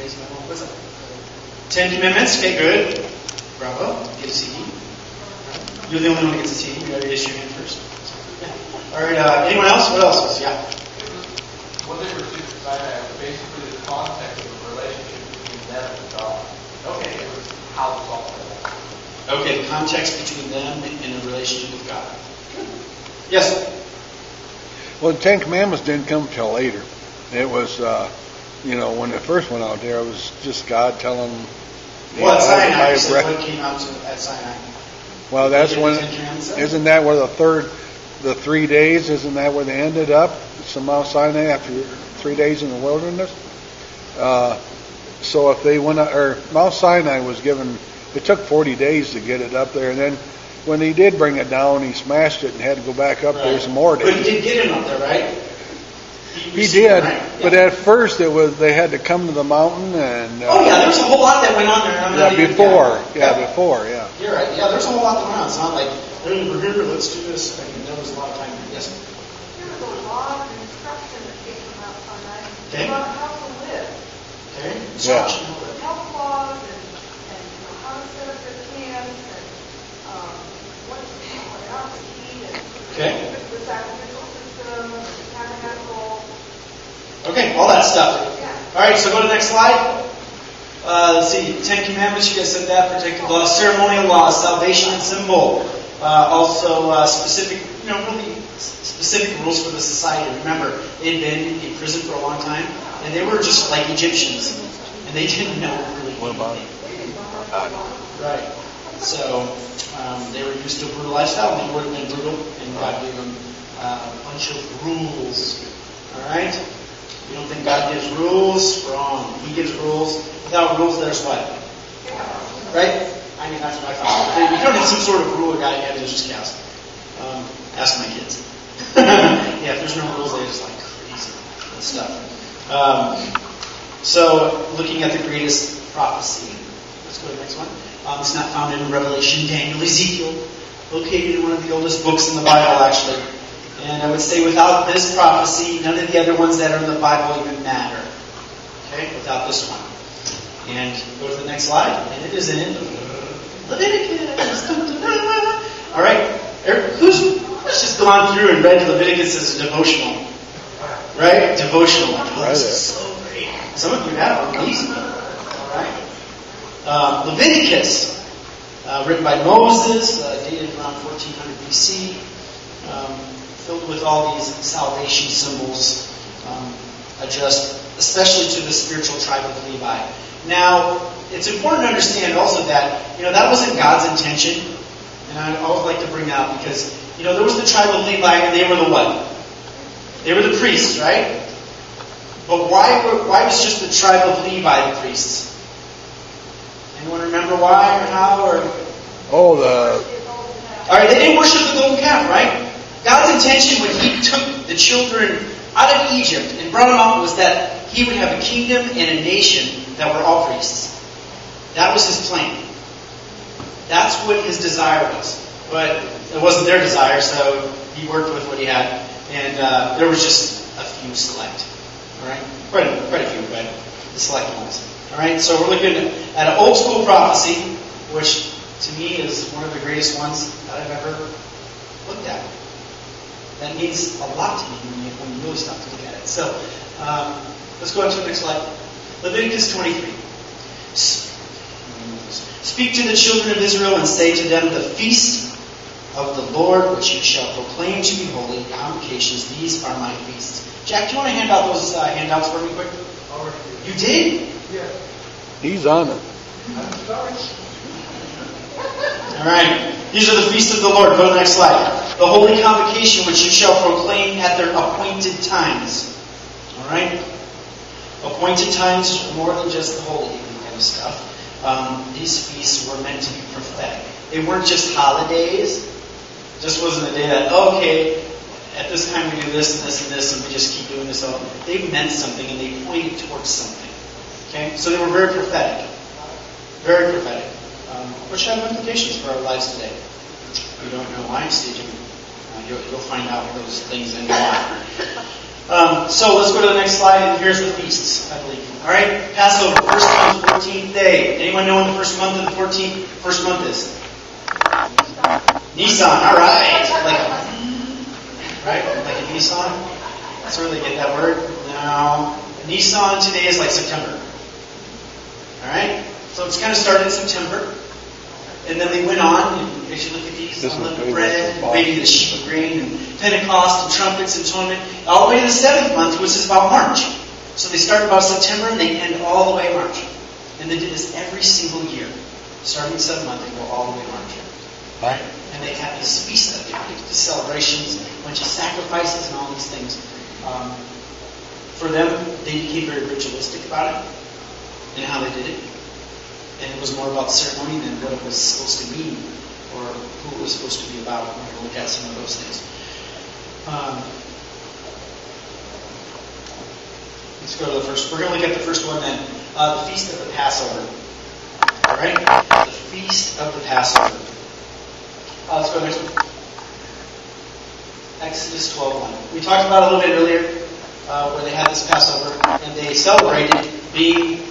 guys know what's up? 10 Commandments. Okay, good. Bravo. Get a CD. You're the only one who gets a CD. You got to issue your hand first. Yeah. All right. Anyone else? What else? Yeah. What they were teaching Sinai was basically the context of the relationship between them and God. Okay, it was how to solve that. Okay, the context between them and the relationship with God. Yes. Well, the Ten Commandments didn't come till later. It was, when it first went out there, it was just God telling them. Well, at Sinai, so what came out at Sinai? Well, that's when. Isn't that where the 3 days? Isn't that where they ended up? Some Mount Sinai after 3 days in the wilderness. So if they went, or Mount Sinai was given, it took 40 days to get it up there, and then when he did bring it down, he smashed it and had to go back up there some more days. But he did get him up there, right? He did, right? Yeah. But at first they had to come to the mountain and. There was a whole lot that went on there. Before. You're right. Yeah, there's a whole lot that went on. It's not like, hey, we're here, let's do this. I mean, there was a lot of time. Yes. There was a lot of instruction that came from Mount Sinai about how to live. Okay. Instruction. Yeah. Health laws and how to set up your camps and what to eat, what not to eat, and the sacrificial system, the tabernacle. Okay, all that stuff. Yeah. All right, so go to the next slide. Let's see, 10 Commandments, you guys said that, protected laws, ceremonial laws, salvation and symbol. Also specific, really specific rules for the society. Remember, they'd been in prison for a long time, and they were just like Egyptians, and they didn't know really anything. Right. So they were used to a brutal lifestyle, and they would have been brutal, and God gave them a bunch of rules. All right? You don't think God gives rules? Wrong. He gives rules. Without rules, there's what? Right? I mean, that's what I thought. If you don't have some sort of rule, a guy had to just chaos. Ask my kids. If there's no rules, they're just like crazy and stuff. So, looking at the greatest prophecy. Let's go to the next one. It's not found in Revelation, Daniel, Ezekiel. Located in one of the oldest books in the Bible, actually. And I would say without this prophecy, none of the other ones that are in the Bible even matter. Okay? Without this one. And go to the next slide. And it is in Leviticus. Alright? Who's just gone through and read Leviticus as a devotional? Right? Devotional. Oh, this is so great. Some of you have. Amazing. Alright? Leviticus. Written by Moses. Dated around 1400 BC. Filled with all these salvation symbols, addressed especially to the spiritual tribe of Levi. Now, it's important to understand also that, that wasn't God's intention, and I always like to bring that up because, there was the tribe of Levi, and they were the what? They were the priests, right? But why was just the tribe of Levi the priests? Anyone remember why or how or? All right, they didn't worship the golden calf, right? God's intention when He took the children out of Egypt and brought them out was that He would have a kingdom and a nation that were all priests. That was His plan. That's what His desire was. But it wasn't their desire, so He worked with what He had. And there was just a few select. Alright? Quite a few, but the select ones. Alright? So we're looking at an old school prophecy, which to me is one of the greatest ones that I've ever looked at. That means a lot to me when you really stop to look at it. So, let's go on to the next slide. Leviticus 23. Speak to the children of Israel and say to them, the feast of the Lord, which you shall proclaim to be holy, convocations, these are my feasts. Jack, do you want to hand out those handouts for me quick? You did? Yeah. He's on it. I'm sorry. All right. These are the feasts of the Lord. Go to the next slide. The holy convocation which you shall proclaim at their appointed times. All right? Appointed times are more than just the holy kind of stuff. These feasts were meant to be prophetic. They weren't just holidays. It just wasn't a day that, okay, at this time we do this and this and this and we just keep doing this. They meant something and they pointed towards something. Okay? So they were very prophetic. Very prophetic. Which have implications for our lives today. If you don't know why I'm staging, you'll find out those things in your life. So let's go to the next slide, and here's the feasts, I believe. All right, Passover, first month, 14th day. Anyone know when the first month of the first month is? Nisan. All right, like a Nissan. That's where they get that word. Now, Nisan today is like September. All right, so it's kind of started in September. And then they went on, and as you look at these, unleavened bread, maybe the sheep of grain, and Pentecost, and trumpets, and atonement, all the way to the 7th month, which is about March. So they start about September, and they end all the way March. And they did this every single year. Starting the 7th month, they go all the way March. Right. And they have these feasts that they do, these celebrations, a bunch of sacrifices, and all these things. For them, they became very ritualistic about it, and how they did it. And it was more about ceremony than what it was supposed to mean, or who it was supposed to be about. We're going to look at some of those things. Let's go to the first. We're going to look at the first one then. The Feast of the Passover. All right? The Feast of the Passover. Let's go to the next one. Exodus 12:1. We talked about it a little bit earlier, where they had this Passover, and they celebrated being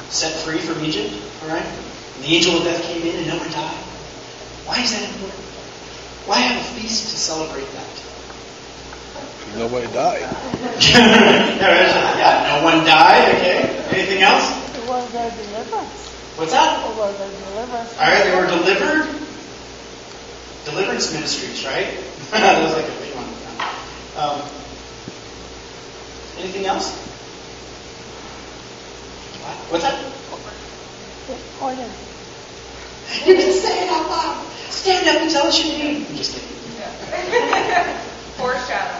set free from Egypt, all right? And the angel of death came in and no one died. Why is that important? Why have a feast to celebrate that? Nobody died. Yeah, no one died, okay. Anything else? It was their deliverance. What's that? It was their deliverance. All right, they were delivered. Deliverance ministries, right? That was like a big one. Anything else? What's that? Order. You can say it out loud. Stand up and tell us your name. I'm just kidding. Foreshadow.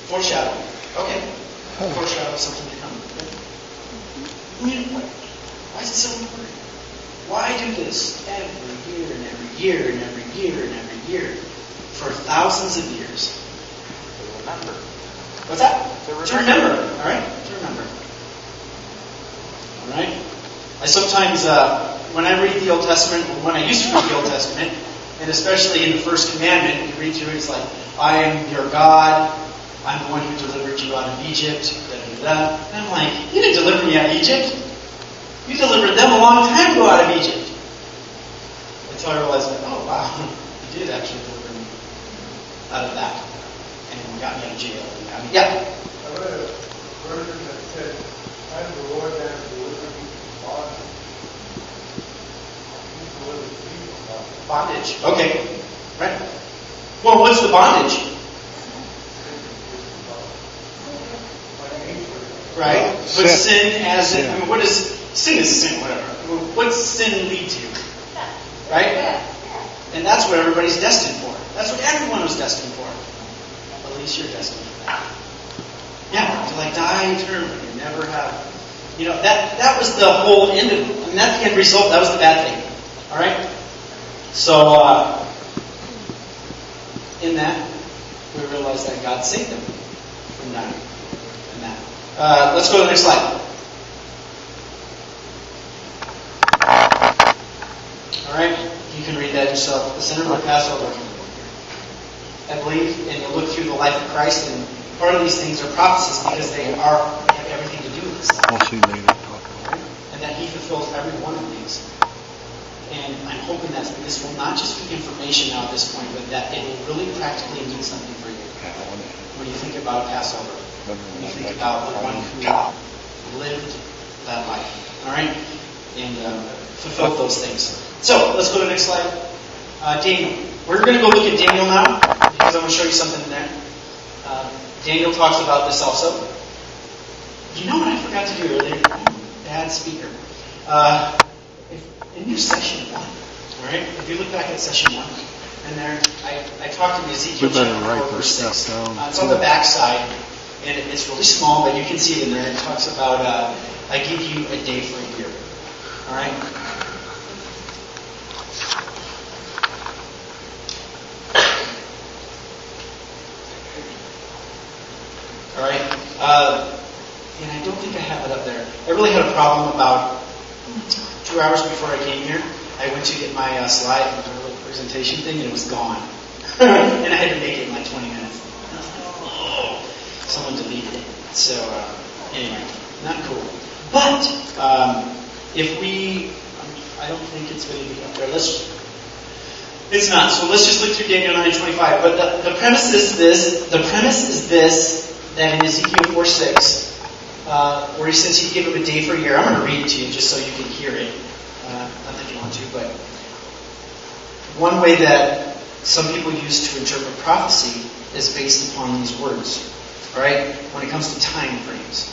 Foreshadow. Okay. Foreshadow something to come. Why is it so important? Why do this every year and every year and every year and every year for thousands of years? To remember. What's that? To remember. All right? To remember. All right? I sometimes, when I read the Old Testament, when I used to read the Old Testament, and especially in the first commandment, you read through it, it's like, I am your God, I'm the one who delivered you out of Egypt, da-da-da-da. And I'm like, you didn't deliver me out of Egypt. You delivered them a long time ago out of Egypt. Until I realized that, oh wow, you did actually deliver me out of that. And got me out of jail. Yeah. I read a version that said, I am the Lord that has delivered you from bondage. He's delivered me from bondage. Bondage. Okay. Right. Well, what's the bondage? Right. But sin as in, what is, sin is sin, whatever. What's sin lead to? Right? And that's what everybody's destined for. That's what everyone was destined for. At least you're destined for that. Yeah, to like die eternally and never have. That was the whole end of it. I mean, that's the end result. That was the bad thing. All right? So, in that, we realize that God saved them from dying. And that. Let's go to the next slide. All right? You can read that yourself. The center of the Passover. I believe, and you look through the life of Christ, and part of these things are prophecies because they have everything to do with this. We'll see later. And that He fulfills every one of these. And I'm hoping that this will not just be information now at this point, but that it will really practically mean something for you. When you think about Passover, when you think about the one who lived that life, all right, and fulfilled those things. So let's go to the next slide. Daniel. We're going to go look at Daniel now because I'm going to show you something in there. Daniel talks about this also. You know what I forgot to do earlier? Bad speaker. In your session 1, all right? If you look back at session 1, and there, I talked to Ezekiel chapter 4, verse 6. It's on the back side, and it's really small, but you can see it in there. It talks about, I give you a day for a year. All right? All right? And I don't think I have it up there. I really had a problem about 2 hours before I came here. I went to get my slide and my little presentation thing, and it was gone. And I had to make it in like 20 minutes. So, anyway, not cool. But, if we, I don't think it's going to be up there. It's not. So let's just look through Daniel 9:25. But the premise is this. The premise is this, that in Ezekiel 4:6, where he says he gave him a day for a year. I'm going to read it to you just so you can hear it. Not that you want to, but one way that some people use to interpret prophecy is based upon these words. All right? When it comes to time frames.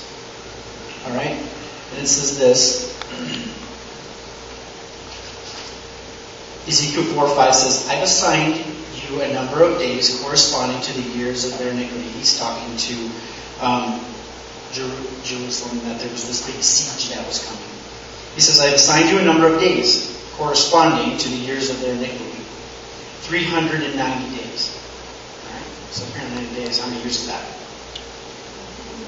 All right? And it says this. Ezekiel 4:5 says, I've assigned you a number of days corresponding to the years of their iniquity. He's talking to Jerusalem, that there was this big siege that was coming. He says, I've assigned you a number of days corresponding to the years of their iniquity. 390 days. All right? So 390 days, how many years is that?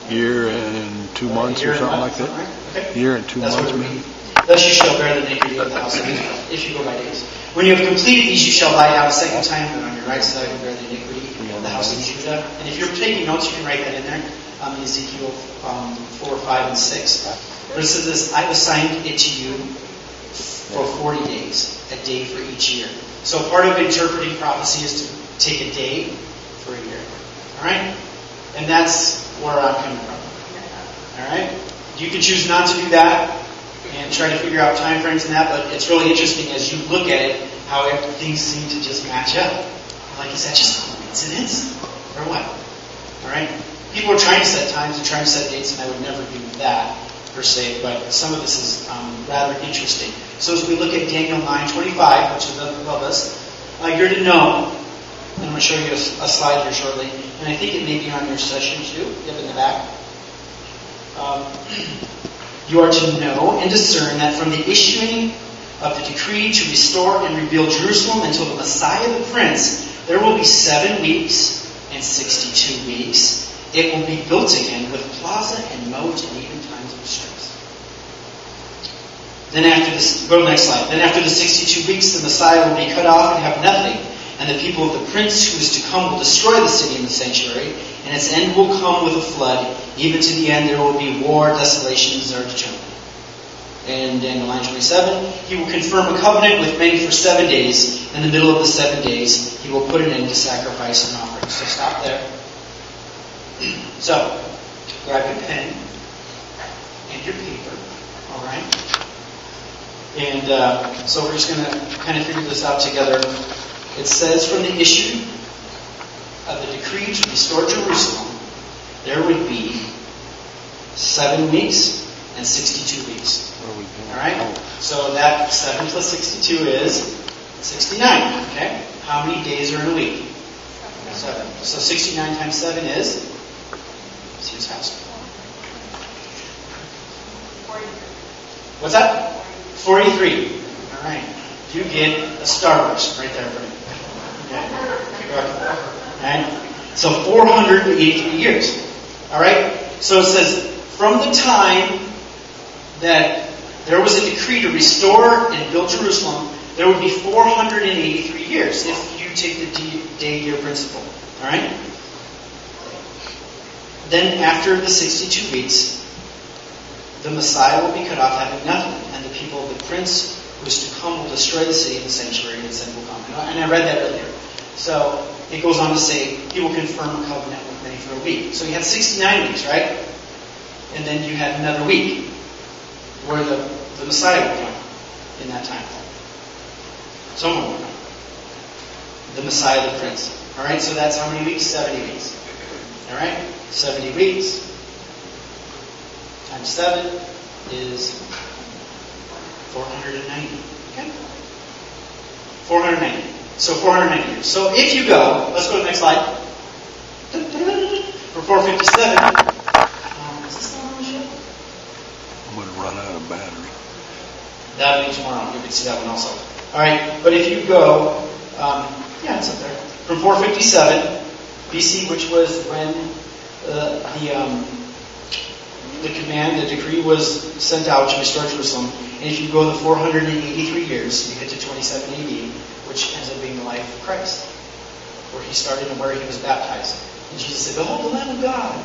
Year and 2 months or something like that. Right? Okay. Year and 2 That's months what it maybe. would be. Thus you shall bear the iniquity of the house of Israel, if you go by days. When you have completed these, you shall lie down a second time, and on your right side will bear the iniquity of the house of Judah. And if you're taking notes, you can write that in there. Ezekiel 4, 5, and 6. But it says this, I've assigned it to you for 40 days, a day for each year. So part of interpreting prophecy is to take a day for a year. All right? And that's where I'm coming from. All right? You can choose not to do that and try to figure out time frames and that, but it's really interesting as you look at it, how things seem to just match up. Like, is that just a coincidence? Or what? All right? People are trying to set times and trying to set dates, and I would never do that, per se, but some of this is rather interesting. So as we look at Daniel 9:25, which is up above us, you're to know, and I'm going to show you a slide here shortly, and I think it may be on your session too, up in the back. You are to know and discern that from the issuing of the decree to restore and rebuild Jerusalem until the Messiah the Prince, there will be 7 weeks and 62 weeks. It will be built again with plaza and moat and even times of distress. Then after this, go to the next slide. Then after the 62 weeks, the Messiah will be cut off and have nothing. And the people of the Prince who is to come will destroy the city and the sanctuary, and its end will come with a flood. Even to the end there will be war, desolations are determined. And Daniel 9:27, he will confirm a covenant with many for 7 days. In the middle of the 7 days, he will put an end to sacrifice and offerings. So stop there. So, grab your pen and your paper. All right? And so we're just going to kind of figure this out together. It says from the issue of the decree to restore Jerusalem, there would be 7 weeks and 62 weeks. All right? So that 7 plus 62 is 69. Okay? How many days are in a week? 7. So 69 times 7 is? See his house. 43. What's that? 43. All right. You get a Starburst right there for me. Okay. All right. So 483 years. All right. So it says from the time that there was a decree to restore and build Jerusalem, there would be 483 years if you take the day-year principle. All right. Then after the 62 weeks, the Messiah will be cut off having nothing, and the people of the Prince who is to come will destroy the city and the sanctuary, and its end will come. And I read that earlier. So it goes on to say, he will confirm a covenant with many for a week. So you had 69 weeks, right? And then you had another week where the Messiah will come in that time. Someone will come. The Messiah, the Prince. All right, so that's how many weeks? 70 weeks. All right? 70 weeks times 7 is 490. Okay? 490. So 490 years. So if you go, let's go to the next slide. For 457, is this the one on the show? I'm going to run out of battery. That'll be tomorrow. You can see that one also. All right, but if you go, it's up there. From 457 BC, which was when the command, the decree was sent out to restore Jerusalem. And if you go the 483 years, you get to 27 AD, which ends up being the life of Christ, where he started and where he was baptized. And Jesus said, "Behold the Lamb of God."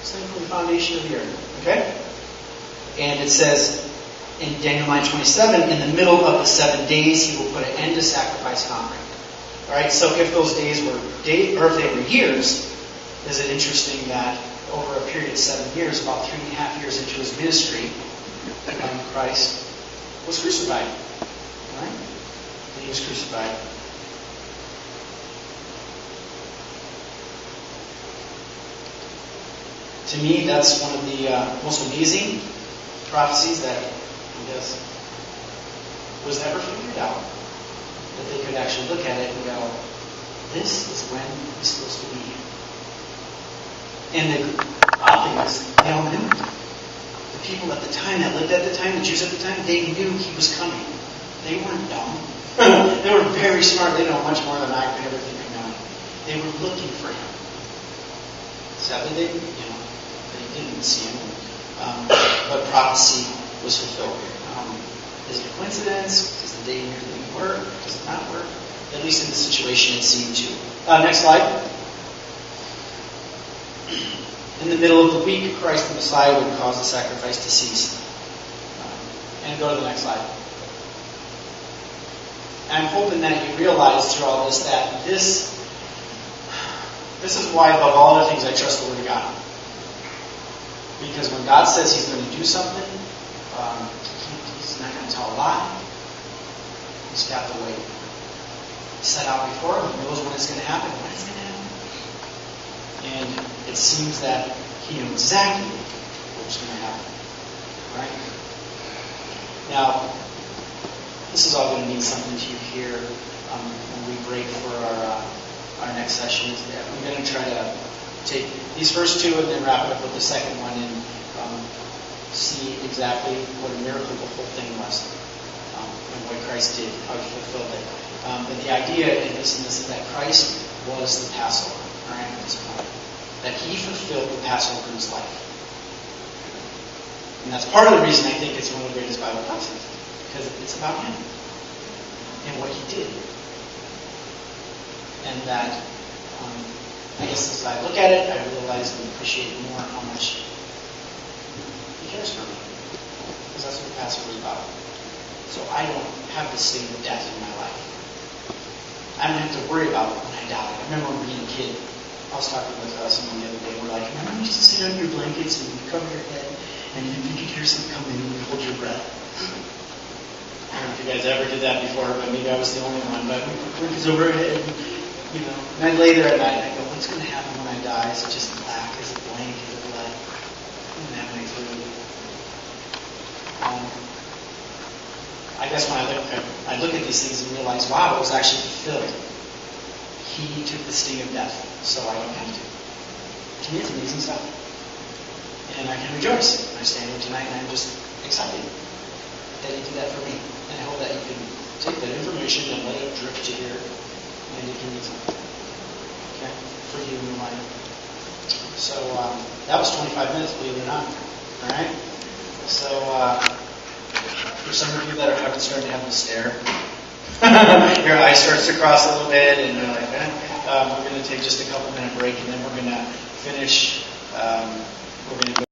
Slain from the foundation of the earth. Okay? And it says in Daniel 9:27, in the middle of the 7 days, he will put an end to sacrifice and offering. All right, so if those days were or if they were years, is it interesting that over a period of 7 years, about 3.5 years into his ministry, Christ was crucified. All right? He was crucified. To me, that's one of the most amazing prophecies that was ever figured out. That they could actually look at it and go, this is when he's supposed to be. And the odd thing is, they all knew. The people at the time that lived at the time, the Jews at the time, they knew he was coming. They weren't dumb. They were very smart. They know much more than I could ever think of knowing. They were looking for him. Sadly, they didn't see him. But prophecy was fulfilled. Is it a coincidence? Does the day really work? Does it not work? At least in this situation, it seemed to. Next slide. In the middle of the week, Christ the Messiah would cause the sacrifice to cease. And go to the next slide. I'm hoping that you realize through all this that this is why, above all other things, I trust the Word of God. Because when God says He's going to do something, He's not going to tell a lie. He's got the way set out before Him. He knows when it's going to happen, when it's going to happen. And it seems that He knew exactly what was going to happen. Right? Now, this is all going to mean something to you here when we break for our next session. I'm going to try to take these first two and then wrap it up with the second one and see exactly what a miracle the whole thing was and what Christ did, how He fulfilled it. But the idea in this is that Christ was the Passover, all right, at this point. That He fulfilled the Passover in His life. And that's part of the reason I think it's one of the greatest Bible prophecies. Because it's about Him and what He did. And that, I guess as I look at it, I realize and appreciate more how much He cares for me. Because that's what the Passover is about. So I don't have the sting of death in my life. I don't have to worry about it when I die. I remember when being a kid, I was talking with someone the other day, and we're like, remember you used to sit on your blankets and you'd cover your head, and you could hear something coming and you'd hold your breath. I don't know if you guys ever did that before, but maybe I was the only one. But we put blankets over our head, and I lay there at night and I go, what's going to happen when I die? Is it just black? Is it blank? Is it blood? I don't have any clue. I guess when I look at these things and realize, wow, it was actually fulfilled. He took the sting of death, so I don't have to. To me, it's amazing stuff. And I can rejoice. I stand here tonight and I'm just excited that He did that for me. And I hope that you can take that information and let it drip to here, and it can mean something. Okay? For you in your life. So, that was 25 minutes, believe it or not. Alright? So, for some of you that are starting to have to stare, your eye starts to cross a little bit, and you're like, we're going to take just a couple minute break, and then we're going to finish. We're going to go